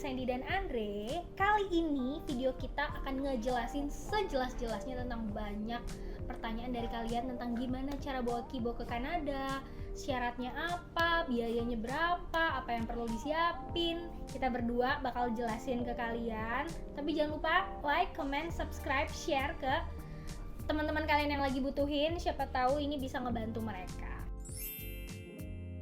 Sandy dan Andre. Kali ini video kita akan ngejelasin sejelas-jelasnya tentang banyak pertanyaan dari kalian tentang gimana cara bawa Kibo ke Kanada, syaratnya apa, biayanya berapa, apa yang perlu disiapin. Kita berdua bakal jelasin ke kalian. Tapi jangan lupa like, comment, subscribe, share ke teman-teman kalian yang lagi butuhin. Siapa tahu ini bisa ngebantu mereka.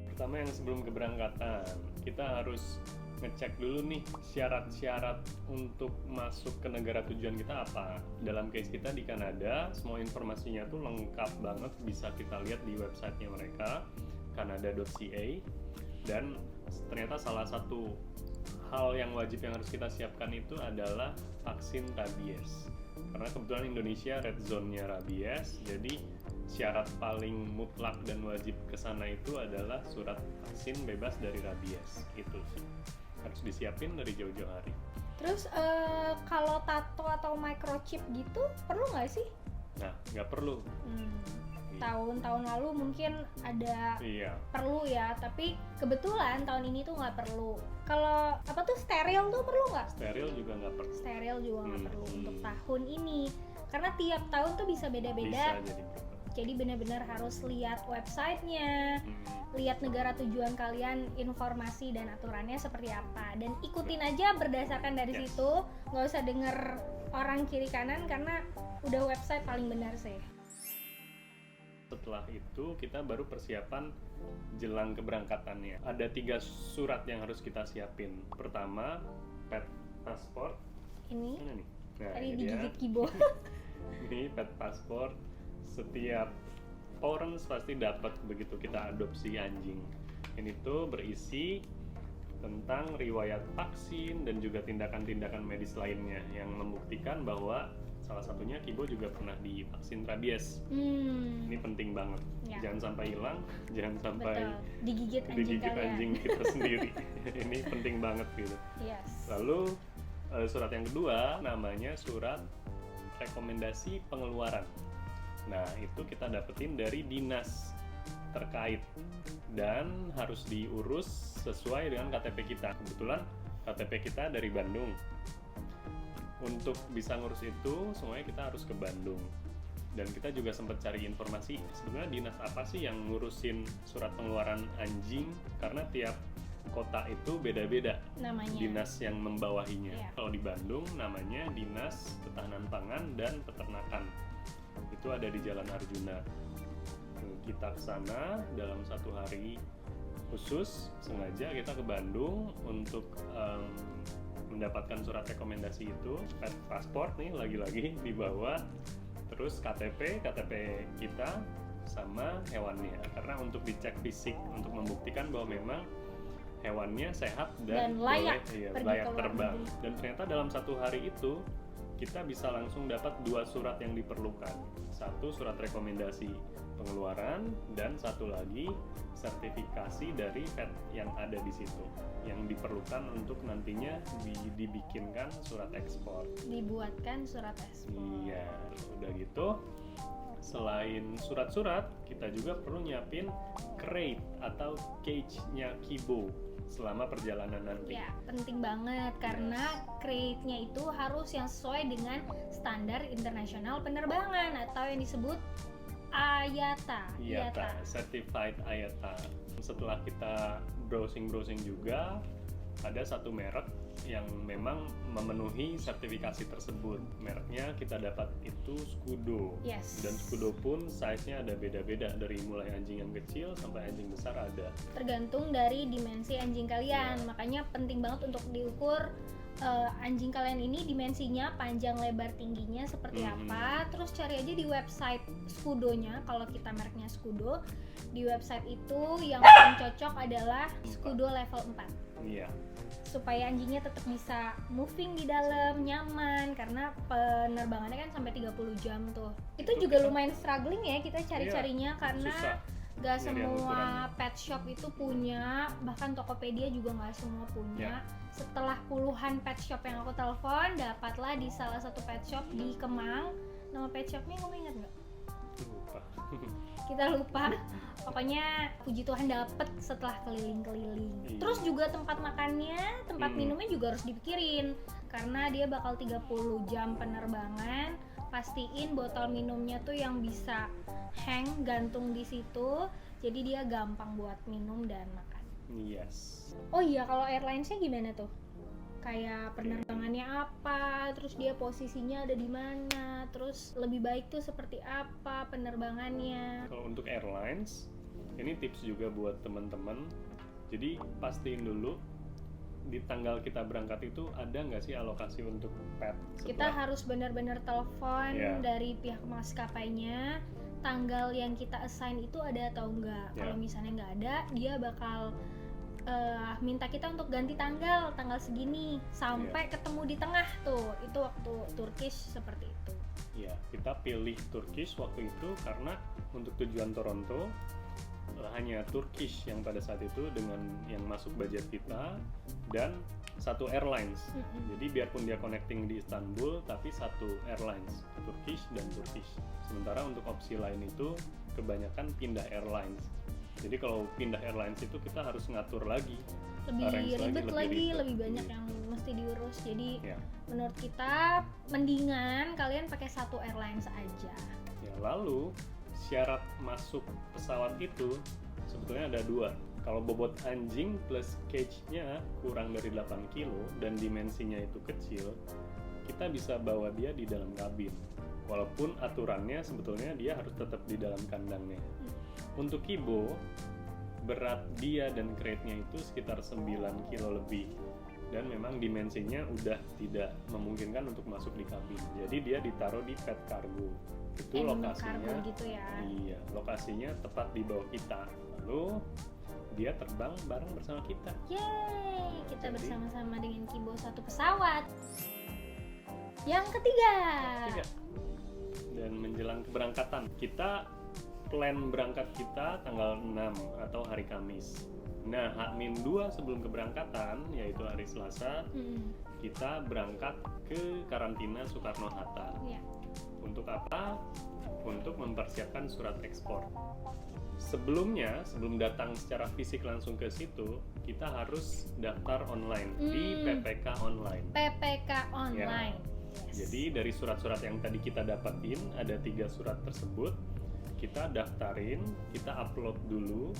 Pertama, yang sebelum keberangkatan kita harus ngecek dulu nih syarat-syarat untuk masuk ke negara tujuan kita apa. Dalam case kita di Kanada, semua informasinya tuh lengkap banget, bisa kita lihat di websitenya mereka, canada.ca. Dan ternyata salah satu hal yang wajib yang harus kita siapkan itu adalah vaksin rabies. Karena kebetulan Indonesia red zone-nya rabies, jadi syarat paling mutlak dan wajib ke sana itu adalah surat vaksin bebas dari rabies. Itu sih harus disiapin dari jauh-jauh hari. Terus kalau tato atau microchip gitu perlu nggak sih? Nah, nggak perlu. Tahun-tahun lalu mungkin ada perlu ya, tapi kebetulan tahun ini tuh nggak perlu. Kalau apa tuh steril tuh perlu nggak? Steril juga nggak perlu. Steril juga nggak perlu untuk tahun ini, karena tiap tahun tuh bisa beda-beda. Jadi benar-benar harus lihat websitenya, lihat negara tujuan kalian, informasi dan aturannya seperti apa, dan ikutin aja berdasarkan dari situ. Nggak usah denger orang kiri kanan karena udah website paling benar sih. Setelah itu kita baru persiapan jelang keberangkatannya. Ada 3 surat yang harus kita siapin. Pertama, pet passport. Ini mana nih? Nah, tadi ini digigit Kibo. Ini pet passport. Setiap parents pasti dapat begitu kita adopsi anjing. Ini tuh berisi tentang riwayat vaksin dan juga tindakan-tindakan medis lainnya yang membuktikan bahwa salah satunya Kibo juga pernah divaksin rabies. Ini penting banget. Ya. Jangan sampai hilang, jangan sampai digigit anjing kita sendiri. Ini penting banget gitu. Yes. Lalu surat yang kedua namanya surat rekomendasi pengeluaran. Nah, itu kita dapetin dari dinas terkait dan harus diurus sesuai dengan KTP kita. Kebetulan KTP kita dari Bandung. Untuk bisa ngurus itu, semuanya kita harus ke Bandung. Dan kita juga sempat cari informasi, sebenarnya dinas apa sih yang ngurusin surat pengeluaran anjing, karena tiap kota itu beda-beda namanya, dinas yang membawahinya. Kalau di Bandung namanya Dinas Ketahanan Pangan dan Peternakan. Itu ada di Jalan Arjuna. Kita ke sana dalam 1 hari khusus, sengaja kita ke Bandung untuk mendapatkan surat rekomendasi itu. Pet passport nih lagi-lagi dibawa, terus KTP kita sama hewannya, karena untuk dicek fisik untuk membuktikan bahwa memang hewannya sehat dan layak terbang. Dan ternyata dalam 1 hari itu kita bisa langsung dapat 2 surat yang diperlukan. 1 surat rekomendasi pengeluaran dan 1 lagi sertifikasi dari pet yang ada di situ yang diperlukan untuk nantinya dibikinkan surat ekspor. Dibuatkan surat ekspor. Iya, udah gitu. Selain surat-surat, kita juga perlu nyiapin crate atau cage-nya Kibo selama perjalanan nanti. Ya, penting banget karena crate-nya itu harus yang sesuai dengan standar internasional penerbangan atau yang disebut IATA. Certified IATA. Setelah kita browsing juga, ada 1 merek yang memang memenuhi sertifikasi tersebut. Mereknya kita dapat itu Scudo. Yes. Dan Scudo pun size-nya ada beda-beda, dari mulai anjing yang kecil sampai anjing besar ada. Tergantung dari dimensi anjing kalian. Makanya penting banget untuk diukur anjing kalian ini dimensinya, panjang, lebar, tingginya seperti apa. Terus cari aja di website Scudo-nya. Kalau kita mereknya Scudo, di website itu yang paling cocok adalah Scudo level 4. Iya. Supaya anjingnya tetap bisa moving di dalam, nyaman, karena penerbangannya kan sampai 30 jam tuh. Itu juga lumayan struggling ya kita cari-carinya, karena gak semua pet shop itu punya, bahkan Tokopedia juga gak semua punya. Setelah puluhan pet shop yang aku telepon, dapatlah di salah satu pet shop di Kemang. Nama pet shopnya kamu ingat gak? Lupa. kita lupa. Pokoknya puji Tuhan dapet setelah keliling-keliling. Iya. Terus juga tempat makannya, tempat minumnya juga harus dipikirin karena dia bakal 30 jam penerbangan. Pastiin botol minumnya tuh yang bisa hang, gantung di situ. Jadi dia gampang buat minum dan makan. Yes. Oh iya, kalau airlinesnya gimana tuh? Kayak penerbangannya apa, terus dia posisinya ada di mana, terus lebih baik tuh seperti apa penerbangannya. Kalau untuk airlines, ini tips juga buat teman-teman. Jadi pastiin dulu di tanggal kita berangkat itu ada nggak sih alokasi untuk pet. Kita harus benar-benar telepon Yeah. dari pihak maskapainya, tanggal yang kita assign itu ada atau enggak. Yeah. Kalau misalnya nggak ada, dia bakal minta kita untuk ganti tanggal segini sampai ketemu di tengah tuh. Itu waktu Turkish seperti itu. Ya, kita pilih Turkish waktu itu karena untuk tujuan Toronto hanya Turkish yang pada saat itu dengan yang masuk budget kita dan satu airlines. Jadi biarpun dia connecting di Istanbul tapi satu airlines, Turkish dan Turkish. Sementara untuk opsi lain itu kebanyakan pindah airlines. Jadi kalau pindah airlines itu kita harus ngatur lagi, Lebih ribet lagi, ribet. lebih banyak yang mesti diurus. Jadi Ya. menurut kita mendingan kalian pakai satu airlines aja. Ya, lalu syarat masuk pesawat itu sebetulnya ada 2. Kalau bobot anjing plus cage-nya kurang dari 8 kilo dan dimensinya itu kecil, kita bisa bawa dia di dalam kabin. Walaupun aturannya sebetulnya dia harus tetap di dalam kandangnya. Untuk Kibo, berat dia dan crate-nya itu sekitar 9 kilo lebih. Dan memang dimensinya udah tidak memungkinkan untuk masuk di kabin. Jadi dia ditaruh di pet cargo. Itu Animal lokasinya. cargo gitu ya. Iya, lokasinya tepat di bawah kita. Lalu dia terbang bareng bersama kita. Yeay, kita Jadi- bersama-sama dengan Kibo satu pesawat. Yang ketiga. Tiga. Dan menjelang keberangkatan, kita plan berangkat kita tanggal 6 atau hari Kamis. Nah, H-2 sebelum keberangkatan, yaitu hari Selasa, kita berangkat ke karantina Soekarno-Hatta. Ya. Untuk apa? Untuk mempersiapkan surat ekspor. Sebelumnya, sebelum datang secara fisik langsung ke situ, kita harus daftar online di PPK online. PPK online. Yes. Jadi dari surat-surat yang tadi kita dapatin, ada 3 surat tersebut, kita daftarin, kita upload dulu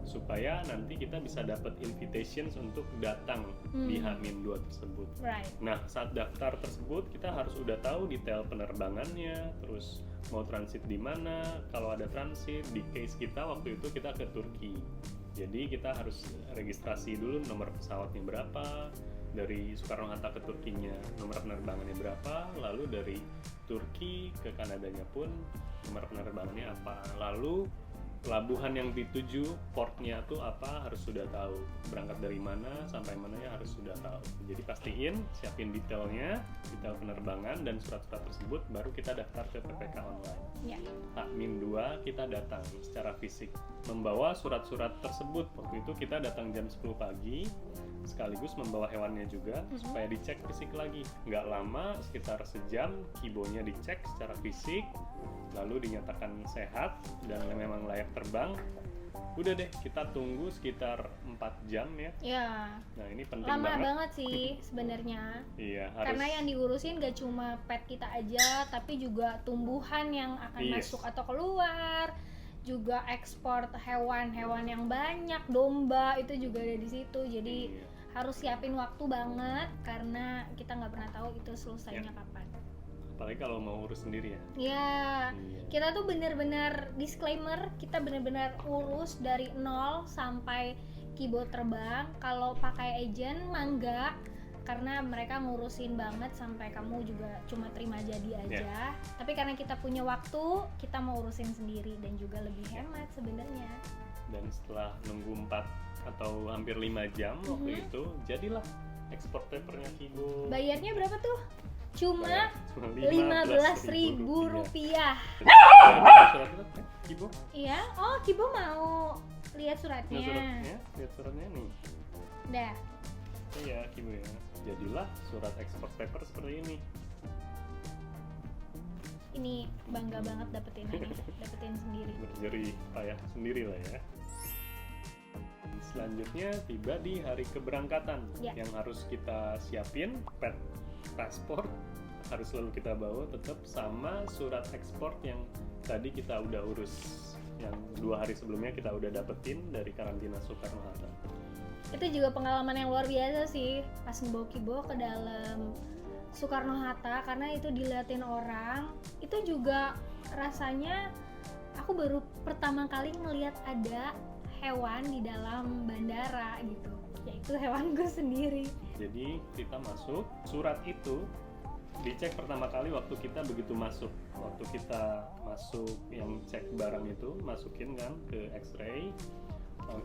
supaya nanti kita bisa dapat invitations untuk datang di H-2 tersebut. Right. Nah, saat daftar tersebut kita harus udah tahu detail penerbangannya, terus mau transit di mana, kalau ada transit. Di case kita waktu itu kita ke Turki. Jadi kita harus registrasi dulu nomor pesawatnya berapa, dari Soekarno-Hatta ke Turkinya nomor penerbangannya berapa, lalu dari Turki ke Kanadanya pun nomor penerbangannya apa, lalu pelabuhan yang dituju, portnya tuh apa, harus sudah tahu. Berangkat dari mana sampai mana ya harus sudah tahu. Jadi pastiin, siapin detailnya, detail penerbangan dan surat-surat tersebut, baru kita daftar ke PPK online. Ya. H-2 kita datang secara fisik, membawa surat-surat tersebut. Waktu itu kita datang jam 10 pagi, sekaligus membawa hewannya juga, supaya dicek fisik lagi. Nggak lama, sekitar sejam, kibonya dicek secara fisik, lalu dinyatakan sehat dan memang layak terbang. Udah deh, kita tunggu sekitar 4 jam ya. Ya. Nah, ini penting Lama banget. banget sih sebenarnya. Iya, harus. Karena yang diurusin gak cuma pet kita aja, tapi juga tumbuhan yang akan Yes. masuk atau keluar, juga ekspor hewan-hewan yang banyak, domba itu juga ada di situ. Jadi Iya. harus siapin waktu banget karena kita nggak pernah tahu itu selesainya kapan. Apalagi kalau mau urus sendiri ya. Ya, Iya. kita tuh bener-bener disclaimer, kita bener-bener urus dari nol sampai Kibo terbang. Kalau pakai agent mah enggak, karena mereka ngurusin banget sampai kamu juga cuma terima jadi aja. Tapi karena kita punya waktu, kita mau urusin sendiri dan juga lebih hemat sebenarnya. Dan setelah nunggu 4 atau hampir 5 jam waktu itu, jadilah ekspor papernya Kibo. Bayarnya berapa tuh? Cuma Bayar cuma Rp15.000. Surat kan, Kibo? Iya, oh Kibo mau lihat Nah, suratnya. suratnya, lihat suratnya nih. Dah. Iya, Kibo ya. Jadilah surat ekspor paper seperti ini. ini bangga banget dapetin sendiri. Berjeri payah sendiri lah ya. Selanjutnya tiba di hari keberangkatan yang harus kita siapin pet pasport harus selalu kita bawa tetap sama surat ekspor yang tadi kita udah urus yang 2 hari sebelumnya kita udah dapetin dari karantina Soekarno-Hatta. Itu juga pengalaman yang luar biasa sih pas ngebawa Kibo ke dalam Soekarno-Hatta karena itu diliatin orang. Itu juga rasanya aku baru pertama kali ngelihat ada hewan di dalam bandara gitu, yaitu hewanku sendiri. Jadi kita masuk, surat itu dicek pertama kali waktu kita begitu masuk. Waktu kita masuk yang cek barang itu, masukin kan ke X-ray,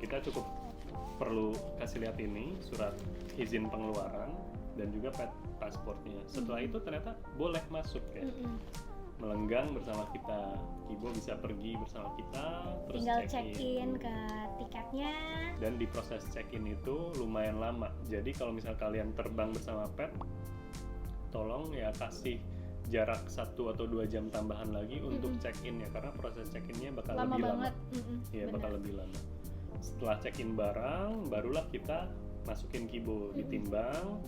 kita cukup perlu kasih lihat ini surat izin pengeluaran dan juga pet pasportnya. Setelah itu ternyata boleh masuk ya. Melenggang bersama kita, Kibo bisa pergi bersama kita, terus tinggal check-in ke tiketnya. Dan di proses check-in itu lumayan lama. Jadi kalau misal kalian terbang bersama pet, tolong ya kasih jarak 1 atau 2 jam tambahan lagi untuk check-in ya, karena proses check-innya bakal lama lebih banget. Iya, bakal lebih lama. Setelah check-in barang, barulah kita masukin Kibo, ditimbang.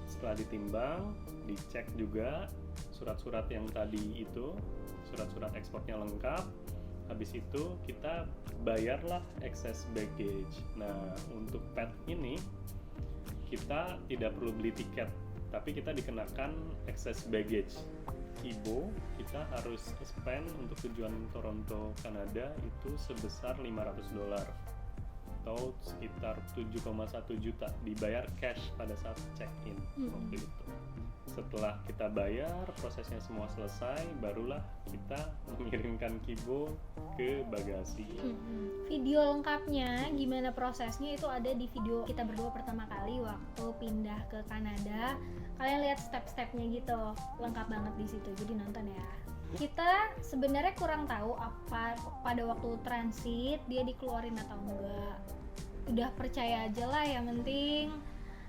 Setelah ditimbang, dicek juga surat-surat yang tadi itu, surat-surat ekspornya lengkap. Habis itu kita bayarlah excess baggage. Nah, untuk pet ini kita tidak perlu beli tiket, tapi kita dikenakan excess baggage. Kibo kita harus spend untuk tujuan Toronto, Kanada itu sebesar $500 atau sekitar 7,1 juta dibayar cash pada saat check-in waktu itu. Setelah kita bayar, prosesnya semua selesai, barulah kita mengirimkan Kibo ke bagasi. Video lengkapnya gimana prosesnya itu ada di video kita berdua pertama kali waktu pindah ke Kanada. Kalian lihat step-stepnya gitu, lengkap banget di situ. Jadi nonton ya. Kita sebenarnya kurang tahu apa pada waktu transit dia dikeluarin atau enggak. Udah percaya aja lah, yang penting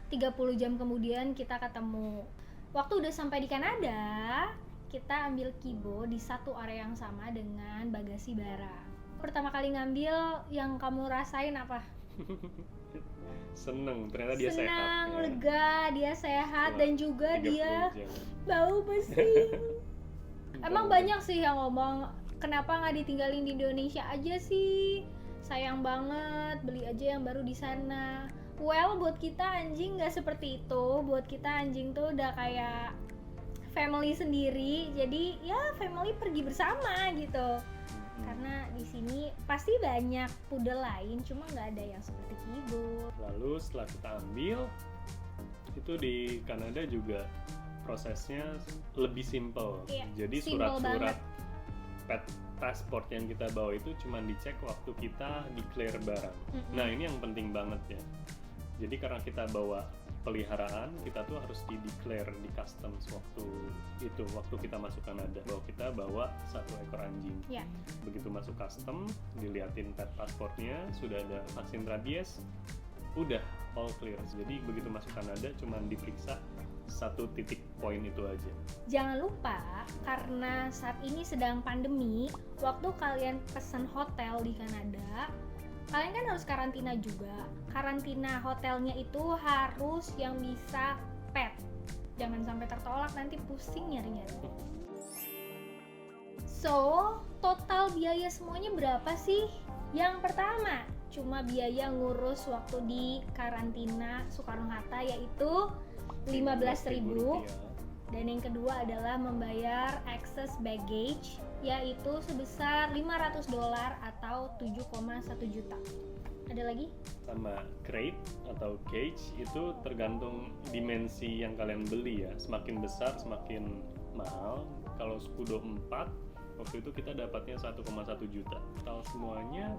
30 jam kemudian kita ketemu. Waktu udah sampai di Kanada, kita ambil Kibo di satu area yang sama dengan bagasi barang. Pertama kali ngambil, yang kamu rasain apa? Seneng, ternyata dia sehat. Senang, lega, dia sehat, dan juga dia jam. bau pesing. Emang banyak sih yang ngomong, kenapa nggak ditinggalin di Indonesia aja sih? Sayang banget, beli aja yang baru di sana. Well, buat kita anjing nggak seperti itu. Buat kita anjing tuh udah kayak family sendiri. Jadi ya family pergi bersama gitu. Karena di sini pasti banyak poodle lain, cuma nggak ada yang seperti Kibo. Lalu setelah kita ambil, itu di Kanada juga prosesnya lebih simple. Iya, jadi simple surat-surat banget. pet pasport yang kita bawa itu cuma dicek waktu kita declare barang. Nah, ini yang penting banget ya. Jadi karena kita bawa peliharaan, kita tuh harus di-declare di customs waktu kita masuk Kanada bahwa kita bawa 1 ekor anjing. Ya. Begitu masuk custom, diliatin pet pasportnya, sudah ada vaksin rabies, udah all clear. Jadi begitu masuk Kanada cuma diperiksa 1 titik poin itu aja. Jangan lupa, karena saat ini sedang pandemi, waktu kalian pesan hotel di Kanada, kalian kan harus karantina juga. Karantina hotelnya itu harus yang bisa pet. Jangan sampai tertolak, nanti pusing nyari-nyari. So, total biaya semuanya berapa sih? Yang pertama, cuma biaya ngurus waktu di karantina Soekarno-Hatta yaitu 15.000. Dan yang kedua adalah membayar excess baggage yaitu sebesar $500 atau 7,1 juta. Ada lagi? Sama crate atau cage itu tergantung dimensi yang kalian beli ya. Semakin besar semakin mahal. Kalau Scudo 4 waktu itu kita dapatnya 1,1 juta. Total semuanya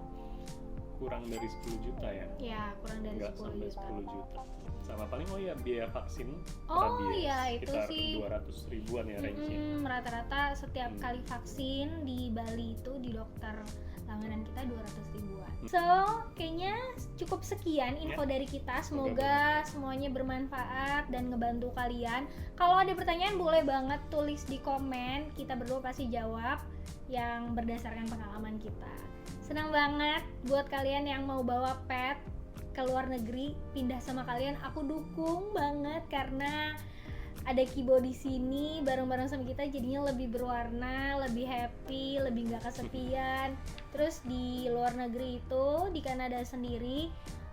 kurang dari 10 juta ya? Ya, kurang dari Nggak 10 sampai juta. 10 juta. Sama paling biaya vaksin Oh rabies iya, itu sekitar sih 200 ribuan ya range-nya. Rata-rata setiap Hmm. kali vaksin di Bali itu di dokter langganan kita 200 ribuan. So, kayaknya cukup sekian info dari kita. Semoga semuanya bermanfaat dan ngebantu kalian. Kalau ada pertanyaan boleh banget tulis di komen. Kita berdua pasti jawab yang berdasarkan pengalaman kita. Senang banget buat kalian yang mau bawa pet ke luar negeri, pindah sama kalian, aku dukung banget karena ada Kibo di sini bareng-bareng sama kita, jadinya lebih berwarna, lebih happy, lebih nggak kesepian. Terus di luar negeri itu, di Kanada sendiri,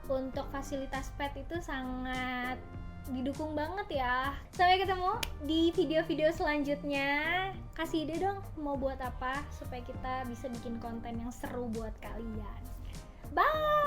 untuk fasilitas pet itu sangat didukung banget ya. Sampai ketemu di video-video selanjutnya. Kasih ide dong mau buat apa supaya kita bisa bikin konten yang seru buat kalian. Bye!